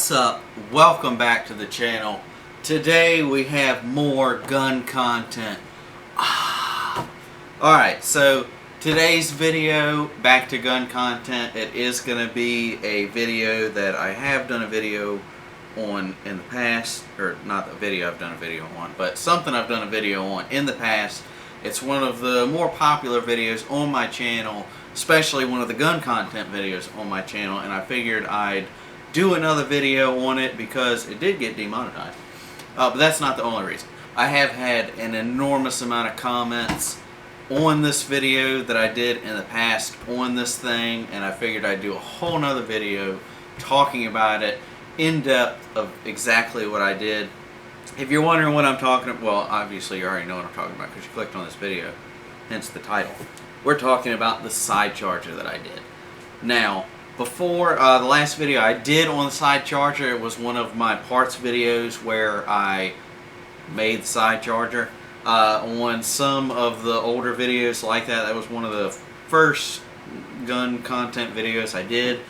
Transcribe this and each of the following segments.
What's up? Welcome back to the channel. Today we have more gun content. Alright, so today's video, back to gun content, it is going to be a video that I have done a video on in the past, or not a video I've done a video on, but something I've done a video on in the past. It's one of the more popular videos on my channel, especially one of the gun content videos on my channel, and I figured I'd do another video on it because it did get demonetized. But that's not the only reason. I have had an enormous amount of comments on this video that I did in the past on this thing, and I figured I'd do a whole nother video talking about it in depth of exactly what I did. If you're wondering what I'm talking about, well, obviously you already know what I'm talking about because you clicked on this video, hence the title. We're talking about the side charger that I did. Now, before the last video I did on the side charger, it was one of my parts videos where I made the side charger. On some of the older videos like that, that was one of the first gun content videos I did.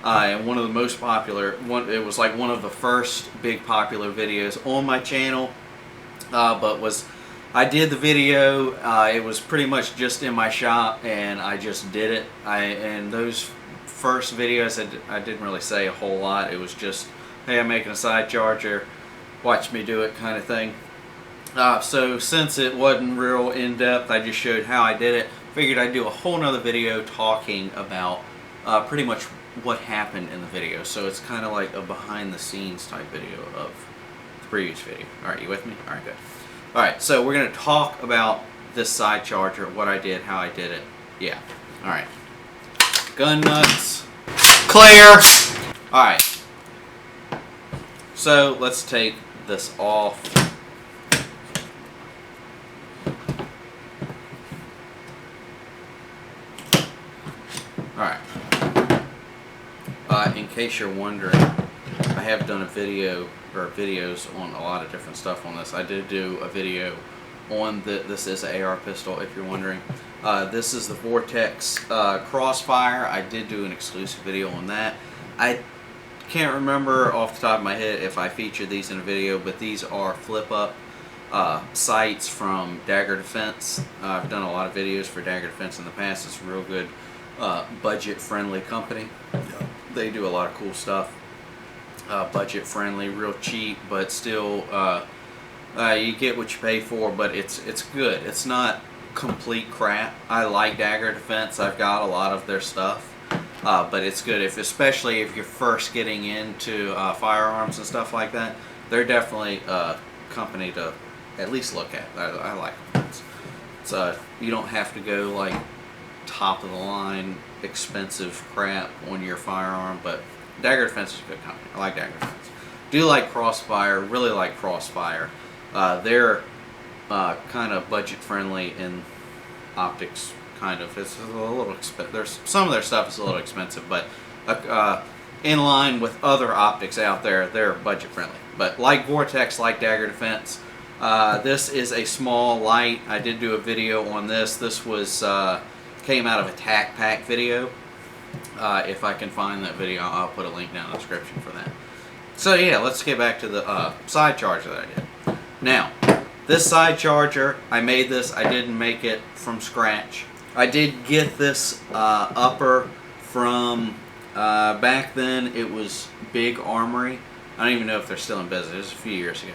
And one of the most popular, it was like one of the first big popular videos on my channel. I did the video, it was pretty much just in my shop and I just did it. And those first videos I didn't really say a whole lot. It was just, hey, I'm making a side charger, watch me do it kind of thing. So since it wasn't real in-depth, I just showed how I did it. Figured I'd do a whole nother video talking about pretty much what happened in the video. So it's kind of like a behind the scenes type video of the previous video. Alright, you with me? Alright, good. Alright, so we're going to talk about this side charger, what I did, how I did it. Yeah. Alright. Gun nuts. Clear. Alright. So let's take this off. Alright. In case you're wondering, I have done a video, or videos on a lot of different stuff on this. I did do a video on this is an AR pistol, if you're wondering. This is the Vortex Crossfire. I did do an exclusive video on that. I can't remember off the top of my head if I featured these in a video, but these are flip-up sights from Dagger Defense. I've done a lot of videos for Dagger Defense in the past. It's a real good budget-friendly company. They do a lot of cool stuff. Budget-friendly, real cheap, but still you get what you pay for, but it's good. It's not complete crap. I like Dagger Defense. I've got a lot of their stuff, but it's good, especially if you're first getting into firearms and stuff like that. They're definitely a company to at least look at. I like them. It's you don't have to go like top of the line expensive crap on your firearm, but Dagger Defense is a good company. I like Dagger Defense. Do like Crossfire, really like Crossfire. They're kind of budget friendly in optics, kind of. It's a little expensive. Some of their stuff is a little expensive, but in line with other optics out there, they're budget friendly. But like Vortex, like Dagger Defense, this is a small light. I did do a video on this. This was came out of a TAC Pack video. If I can find that video, I'll put a link down in the description for that. So yeah, let's get back to the side charger that I did. Now, this side charger, I made this. I didn't make it from scratch. I did get this upper from, back then it was Big Armory. I don't even know if they're still in business. It was a few years ago.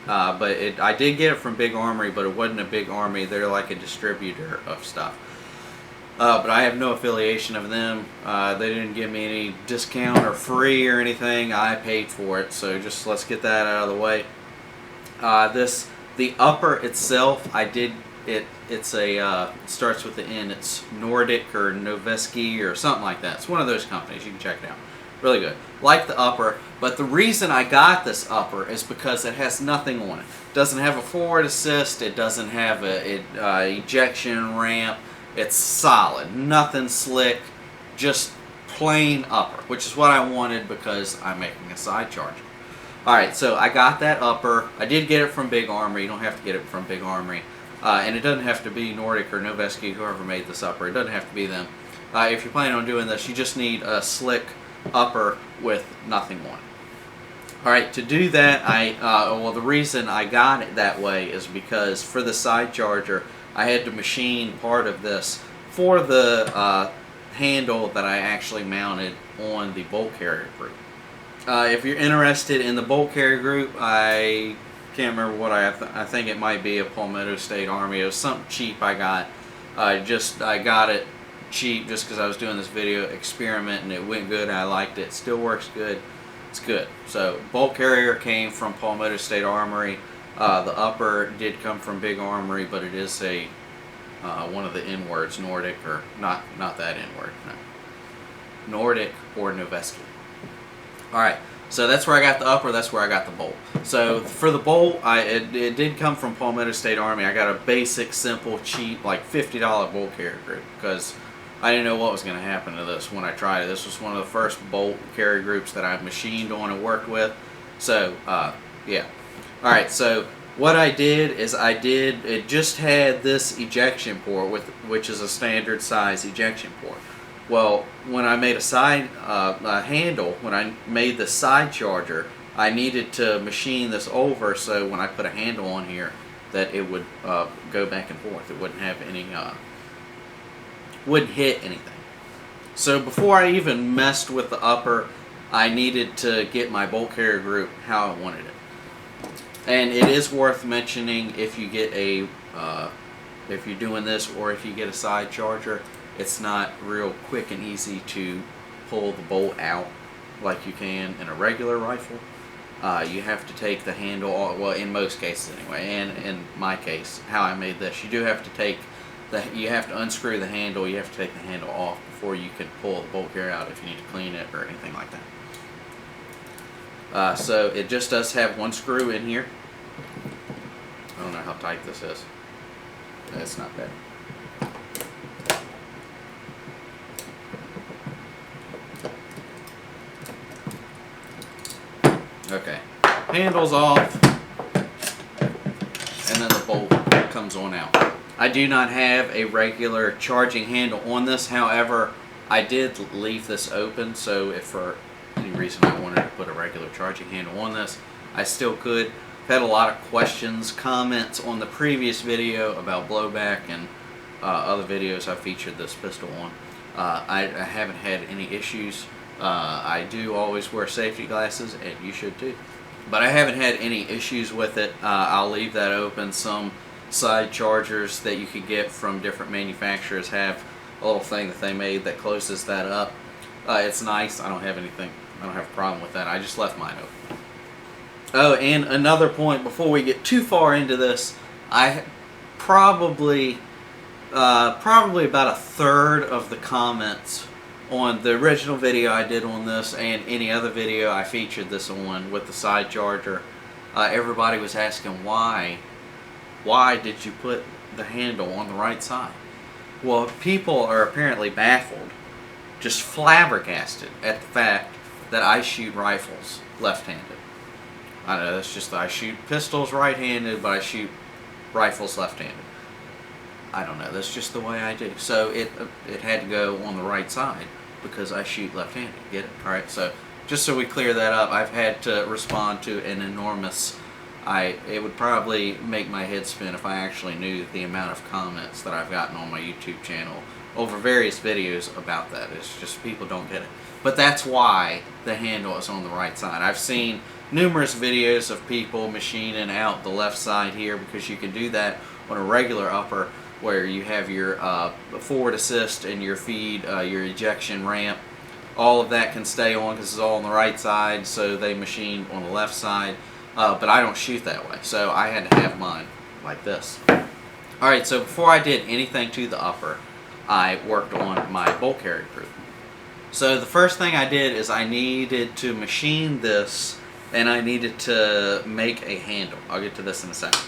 But I did get it from Big Armory, but it wasn't a Big Armory. They're like a distributor of stuff. But I have no affiliation of them. They didn't give me any discount or free or anything. I paid for it, so just let's get that out of the way. The upper itself, I did it. It's a it starts with the N. It's Nordic or Noveski or something like that. It's one of those companies. You can check it out. Really good. Like the upper, but the reason I got this upper is because it has nothing on it. It doesn't have a forward assist. It doesn't have a ejection ramp. It's solid, nothing slick, just plain upper, which is what I wanted because I'm making a side charger. Alright, so I got that upper. I did get it from Big Armory. You don't have to get it from Big Armory. And it doesn't have to be Nordic or Noveski, whoever made this upper. It doesn't have to be them. If you're planning on doing this, you just need a slick upper with nothing on it. Alright, to do that, well, the reason I got it that way is because for the side charger, I had to machine part of this for the handle that I actually mounted on the bolt carrier group. If you're interested in the bolt carrier group, I can't remember what I think it might be a Palmetto State Army. It was something cheap I got. I got it cheap just because I was doing this video experiment and it went good and I liked it. Still works good. It's good. So bolt carrier came from Palmetto State Armory. The upper did come from Big Armory, but it is a one of the N words, Nordic, or not that N word, no. Nordic or Noveski. Alright, so that's where I got the upper, that's where I got the bolt. So for the bolt, it did come from Palmetto State Army. I got a basic, simple, cheap, like $50 bolt carrier group because I didn't know what was going to happen to this when I tried it. This was one of the first bolt carrier groups that I machined on and worked with. So, yeah. Alright, so what I did is it just had this ejection port, which is a standard size ejection port. Well, when I made a handle, when I made the side charger, I needed to machine this over so when I put a handle on here that it would go back and forth. It wouldn't have any, wouldn't hit anything. So before I even messed with the upper, I needed to get my bolt carrier group how I wanted it. And it is worth mentioning if you get if you're doing this or if you get a side charger, it's not real quick and easy to pull the bolt out like you can in a regular rifle. You have to take the handle off, well, in most cases anyway, and in my case, how I made this, you do have to you have to unscrew the handle, you have to take the handle off before you can pull the bolt carrier out if you need to clean it or anything like that. So it just does have one screw in here. I don't know how tight this is. It's not bad. Okay, handle's off, and then the bolt comes on out. I do not have a regular charging handle on this, however, I did leave this open, so if for any reason I wanted to put a regular charging handle on this, I still could. I've had a lot of questions, comments on the previous video about blowback and other videos I featured this pistol on. I haven't had any issues. I do always wear safety glasses, and you should too. But I haven't had any issues with it. I'll leave that open. Some side chargers that you could get from different manufacturers have a little thing that they made that closes that up. It's nice. I don't have a problem with that. I just left mine open. Oh, and another point before we get too far into this, I probably about a third of the comments on the original video I did on this and any other video I featured this on with the side charger, everybody was asking why did you put the handle on the right side? Well, people are apparently baffled, just flabbergasted at the fact that I shoot rifles left-handed. I know that's just, I shoot pistols right-handed, but I shoot rifles left-handed. I don't know, that's just the way I do. So it had to go on the right side because I shoot left-handed. Get it? Alright, so just so we clear that up, I've had to respond to an enormous, it would probably make my head spin if I actually knew the amount of comments that I've gotten on my YouTube channel over various videos about that. It's just people don't get it. But that's why the handle is on the right side. I've seen numerous videos of people machining out the left side here because you can do that on a regular upper where you have your forward assist and your feed, your ejection ramp. All of that can stay on because it's all on the right side, so they machine on the left side. But I don't shoot that way, so I had to have mine like this. Alright, so before I did anything to the upper, I worked on my bolt carrier group. So the first thing I did is I needed to machine this and I needed to make a handle. I'll get to this in a second.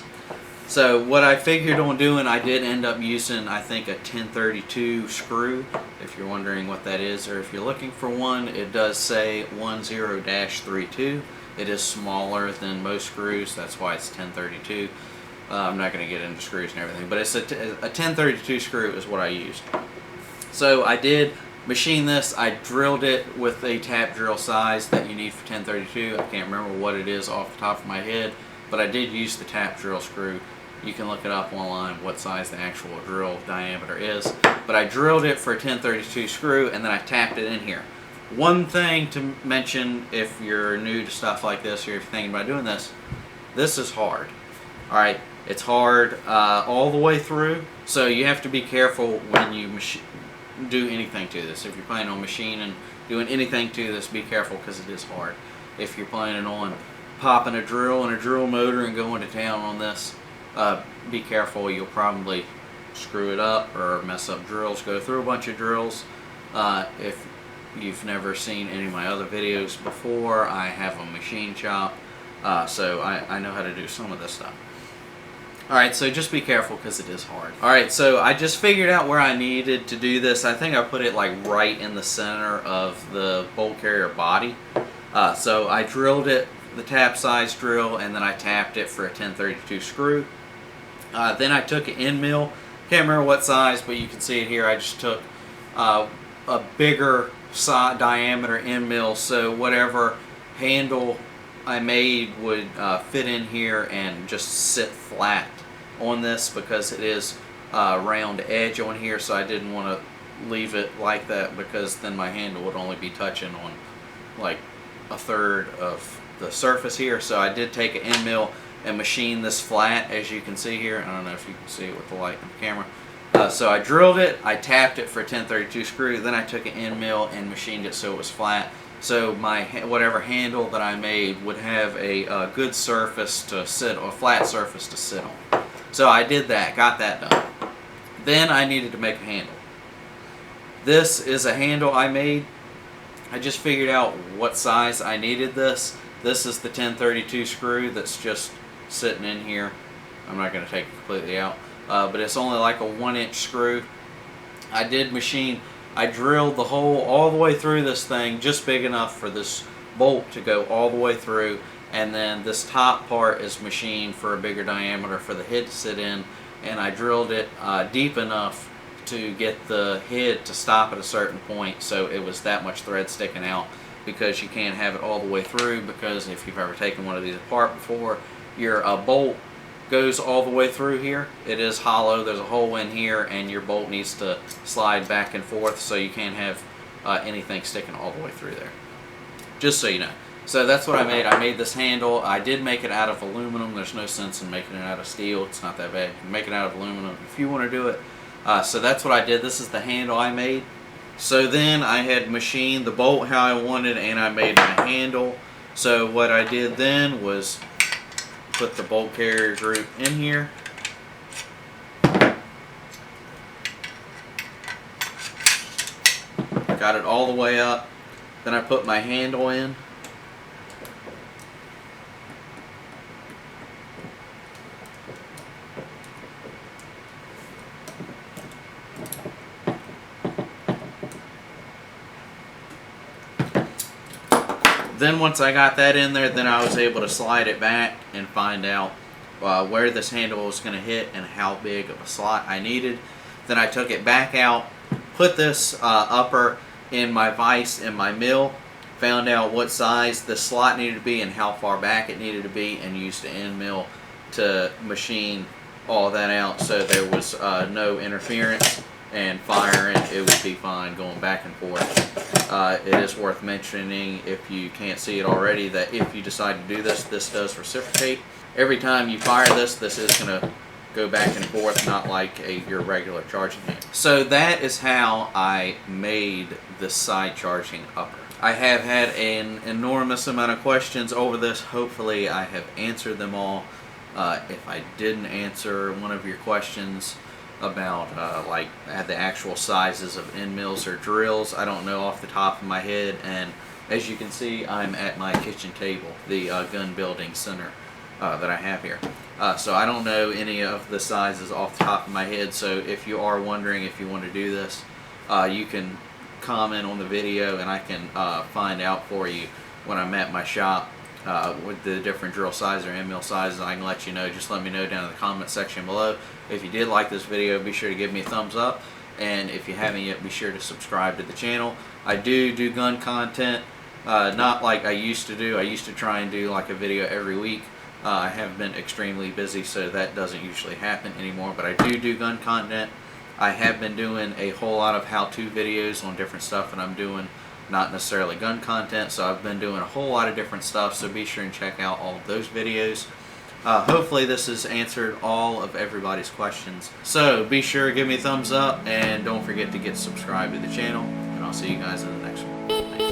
So what I figured on doing, I did end up using, I think, a 1032 screw. If you're wondering what that is, or if you're looking for one, it does say 10-32. It is smaller than most screws, that's why it's 1032. I'm not going to get into screws and everything, but it's a 1032 screw is what I used. So I did machine this. I drilled it with a tap drill size that you need for 1032. I can't remember what it is off the top of my head, but I did use the tap drill screw. You can look it up online what size the actual drill diameter is. But I drilled it for a 1032 screw, and then I tapped it in here. One thing to mention if you're new to stuff like this, or if you're thinking about doing this, this is hard. Alright, it's hard all the way through, so you have to be careful when you do anything to this. If you're planning on machining, doing anything to this, be careful because it is hard. If you're planning on popping a drill and a drill motor and going to town on this, be careful. You'll probably screw it up or mess up drills, go through a bunch of drills. If you've never seen any of my other videos before, I have a machine shop, so I know how to do some of this stuff. Alright, so just be careful because it is hard. Alright, so I just figured out where I needed to do this. I think I put it like right in the center of the bolt carrier body. So I drilled it, the tap size drill, and then I tapped it for a 1032 screw. Then I took an end mill. Can't remember what size, but you can see it here. I just took a bigger diameter end mill, so whatever handle I made would fit in here and just sit flat on this, because it is round edge on here, so I didn't want to leave it like that, because then my handle would only be touching on like a third of the surface here. So I did take an end mill and machine this flat, as you can see here. I don't know if you can see it with the light on the camera. So I drilled it, I tapped it for a 1032 screw, then I took an end mill and machined it so it was flat. So my whatever handle that I made would have a good surface to sit, or a flat surface to sit on. So I did that, got that done. Then I needed to make a handle. This is a handle I made. I just figured out what size I needed this. This is the 1032 screw that's just sitting in here. I'm not going to take it completely out, but it's only like a 1-inch screw. I did machine, I drilled the hole all the way through this thing, just big enough for this bolt to go all the way through, and then this top part is machined for a bigger diameter for the head to sit in, and I drilled it deep enough to get the head to stop at a certain point, so it was that much thread sticking out, because you can't have it all the way through, because if you've ever taken one of these apart before, your bolt goes all the way through here. It is hollow, there's a hole in here, and your bolt needs to slide back and forth, so you can't have anything sticking all the way through there. Just so you know. So that's what I made. I made this handle. I did make it out of aluminum. There's no sense in making it out of steel. It's not that bad. You can make it out of aluminum if you want to do it. So that's what I did. This is the handle I made. So then I had machined the bolt how I wanted, and I made my handle. So what I did then was put the bolt carrier group in here. Got it all the way up. Then I put my handle in. Then once I got that in there, then I was able to slide it back and find out where this handle was going to hit and how big of a slot I needed. Then I took it back out, put this upper in my vise in my mill, found out what size the slot needed to be and how far back it needed to be, and used the end mill to machine all that out so there was no interference, and firing it would be fine going back and forth. It is worth mentioning, if you can't see it already, that if you decide to do this, this does reciprocate. Every time you fire this, this is going to go back and forth, not like your regular charging hand. So that is how I made the side charging upper. I have had an enormous amount of questions over this. Hopefully I have answered them all. If I didn't answer one of your questions about like the actual sizes of end mills or drills, I don't know off the top of my head, and as you can see, I'm at my kitchen table, the gun building center that I have here. So I don't know any of the sizes off the top of my head, so if you are wondering if you want to do this, you can comment on the video and I can find out for you when I'm at my shop with the different drill sizes or end mill sizes. I can let you know. Just let me know down in the comment section below. If you did like this video, be sure to give me a thumbs up, And if you haven't yet, be sure to subscribe to the channel. I do gun content, not like I used to do. I used to try and do like a video every week. I have been extremely busy, so that doesn't usually happen anymore, but I do gun content. I have been doing a whole lot of how-to videos on different stuff, and I'm doing not necessarily gun content, so I've been doing a whole lot of different stuff, so be sure and check out all of those videos. Hopefully this has answered all of everybody's questions. So be sure to give me a thumbs up, and don't forget to get subscribed to the channel, and I'll see you guys in the next one. Thank you.